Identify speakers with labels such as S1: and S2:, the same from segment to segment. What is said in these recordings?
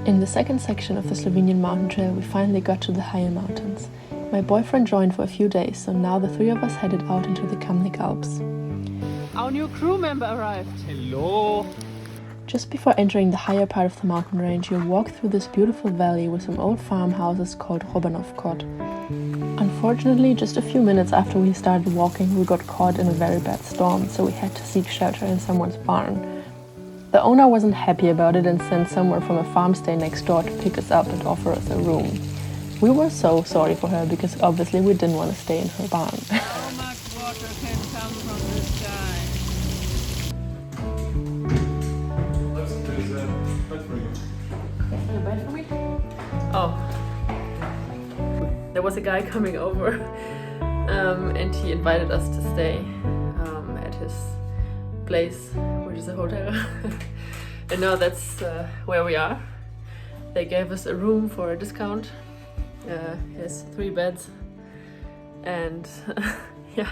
S1: In the second section of the Slovenian Mountain Trail, we finally got to the higher mountains. My boyfriend joined for a few days, so now the three of us headed out into the Kamnik-Alps.
S2: Our new crew member arrived. Hello!
S1: Just before entering the higher part of the mountain range, you'll walk through this beautiful valley with some old farmhouses called Robanovkot. Unfortunately, just a few minutes after we started walking, we got caught in a very bad storm, so we had to seek shelter in someone's barn. The owner wasn't happy about it and sent someone from a farm stay next door to pick us up and offer us a room. We were so sorry for her because obviously we didn't want to stay in her barn.
S2: How much water can come from the sky?
S3: There's a bed for you.
S1: A bed for me? Oh. There was a guy coming over and he invited us to stay at his place, which is a hotel. And now that's where we are. They gave us a room for a discount. Here's 3 beds, and yeah,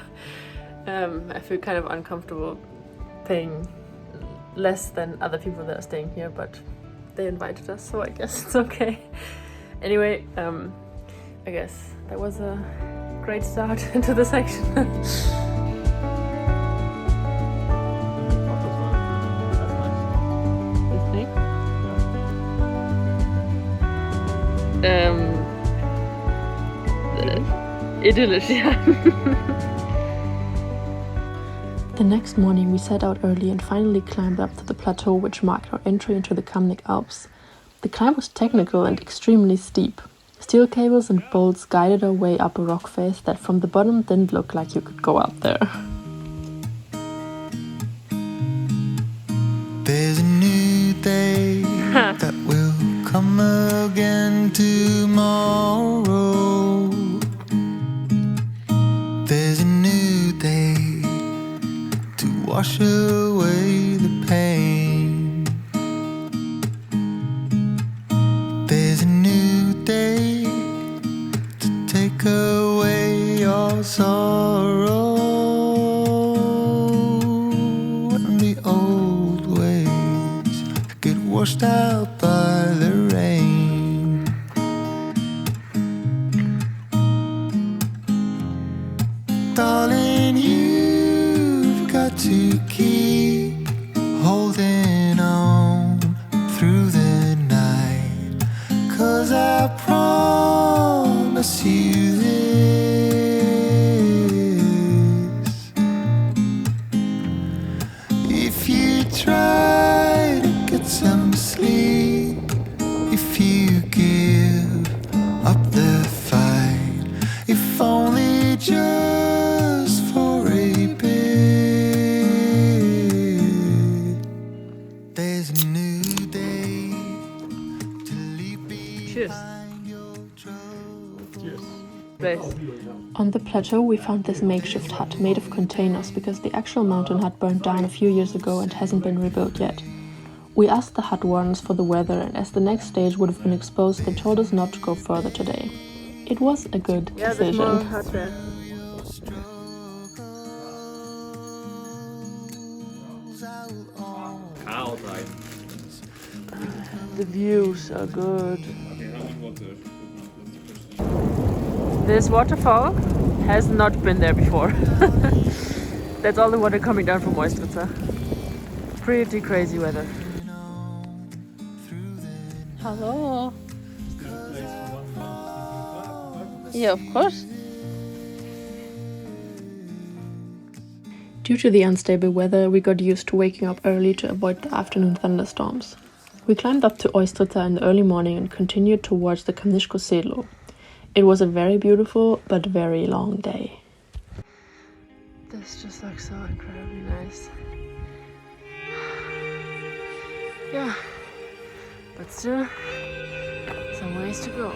S1: I feel kind of uncomfortable paying less than other people that are staying here, but they invited us, so I guess it's okay. Anyway, I guess that was a great start into the section. Idyllisch, yeah. The next morning we set out early and finally climbed up to the plateau which marked our entry into the Kamnik-Alps. The climb was technical and extremely steep. Steel cables and bolts guided our way up a rock face that from the bottom didn't look like you could go up there.
S4: There's a new day that will come again tomorrow. There's a new day to wash away the pain. There's a new day to take away your sorrow and the old ways get washed out by the rain. Darling, you've got to keep holding on through the night, 'cause I promise you this: if you try to get some sleep, if you give up the fight, if only just for a bit, there's a new day to leave behind your troubles.
S1: Place. On the plateau we found this makeshift hut made of containers because the actual mountain hut burned down a few years ago and hasn't been rebuilt yet. We asked the hut wardens for the weather, and as the next stage would have been exposed, they told us not to go further today. It was a good decision. The views are good. This waterfall has not been there before. That's all the water coming down from Oyster Town. Pretty crazy weather. Hello. Yeah, of course. Due to the unstable weather, we got used to waking up early to avoid the afternoon thunderstorms. We climbed up to Oyster Town in the early morning and continued towards the Kamnik-Savinja. It was a very beautiful but very long day. This just looks so incredibly nice. Yeah, but still, some ways to go.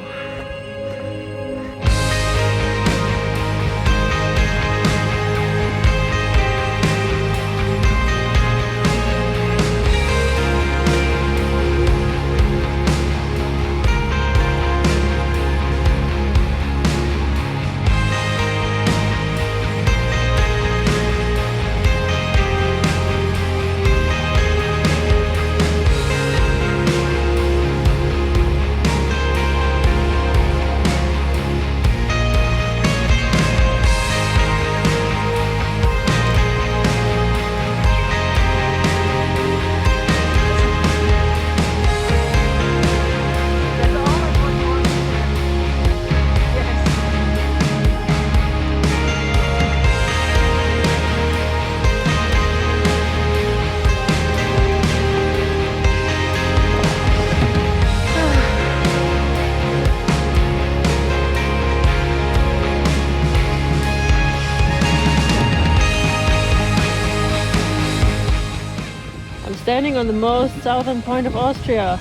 S1: standing on the most southern point of Austria.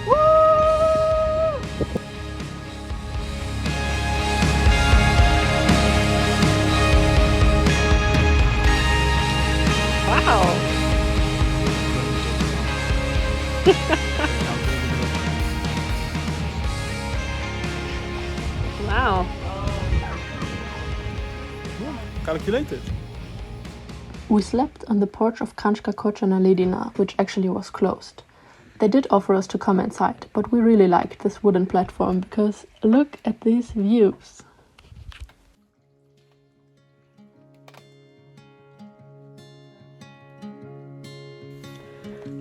S1: Woo! Wow! Wow.
S3: Calculated.
S1: We slept on the porch of Kamnik-Savinja Alps, which actually was closed. They did offer us to come inside, but we really liked this wooden platform because look at these views.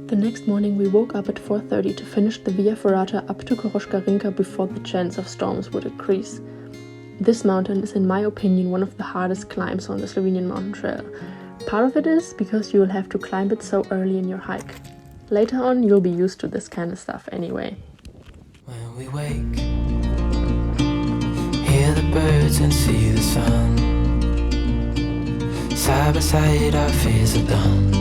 S1: The next morning we woke up at 4:30 to finish the Via Farata up to Koroška before the chance of storms would increase. This mountain is in my opinion one of the hardest climbs on the Slovenian Mountain Trail. Part of it is because you will have to climb it so early in your hike. Later on you'll be used to this kind of stuff anyway.
S5: When we wake, hear the birds and see the sun. Side by side our fears are done.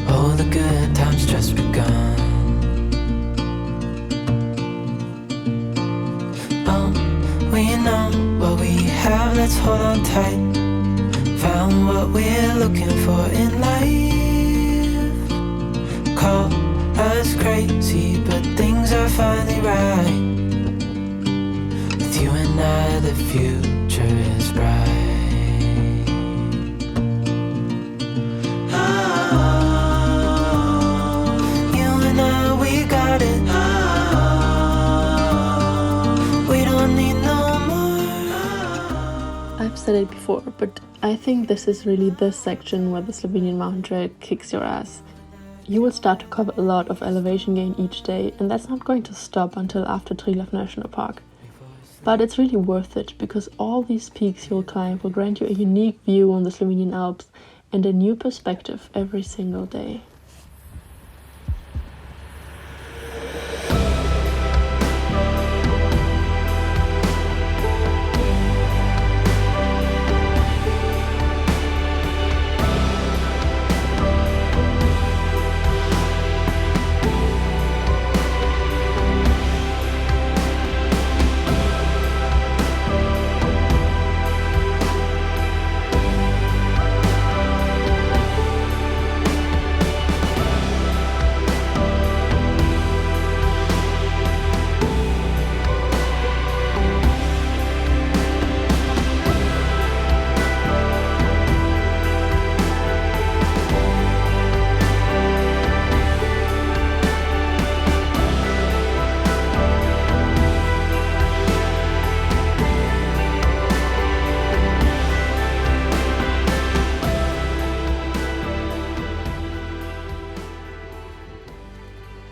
S5: All the good times just begun. We know what we have, let's hold on tight. Found what we're looking for in life. Call us crazy, but things are finally right. With you and I, the future is bright. Oh, you and I, we got it. We don't need no more.
S1: I've said it before, but I think this is really the section where the Slovenian Mountain Trail kicks your ass. You will start to cover a lot of elevation gain each day, and that's not going to stop until after Triglav National Park. But it's really worth it, because all these peaks you'll climb will grant you a unique view on the Slovenian Alps and a new perspective every single day.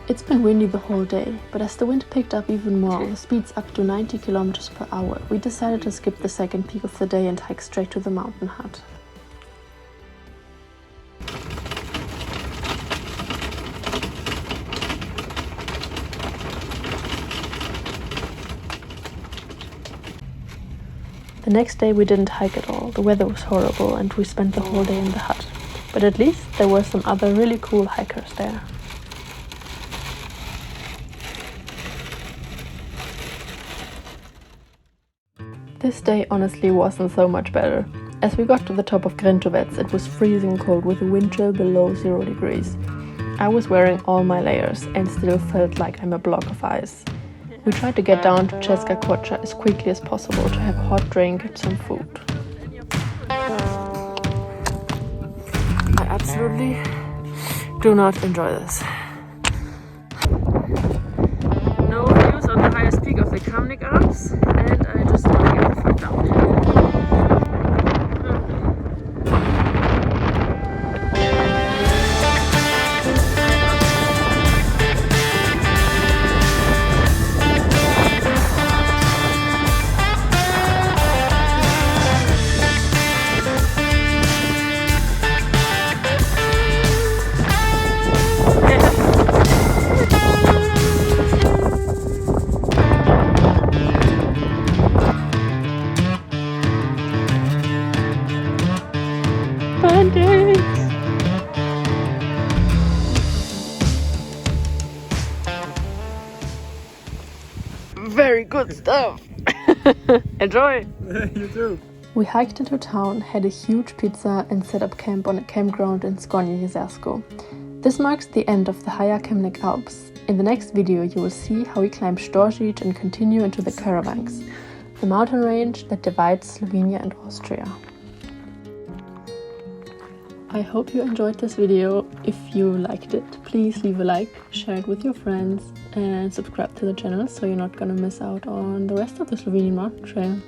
S1: It's been windy the whole day, but as the wind picked up even more, with speeds up to 90 km per hour, we decided to skip the second peak of the day and hike straight to the mountain hut. The next day we didn't hike at all, the weather was horrible and we spent the whole day in the hut. But at least there were some other really cool hikers there. This day honestly wasn't so much better. As we got to the top of Grintovec, it was freezing cold with a wind chill below 0 degrees. I was wearing all my layers and still felt like I'm a block of ice. We tried to get down to Česká Koča as quickly as possible to have a hot drink and some food. I absolutely do not enjoy this. No views on the highest peak of the Kamnik-Savinja Alps, and I just want to get the fuck down. Pancakes! good stuff. Enjoy.
S3: You too.
S1: We hiked into town, had a huge pizza and set up camp on a campground in Skonje-Jezersko. This marks the end of the higher Kamnik Alps. In the next video you will see how we climb Storžič and continue into the Karavanks, the mountain range that divides Slovenia and Austria. I hope you enjoyed this video. If you liked it, please leave a like, share it with your friends and subscribe to the channel so you're not gonna miss out on the rest of the Slovenian Mountain Trail.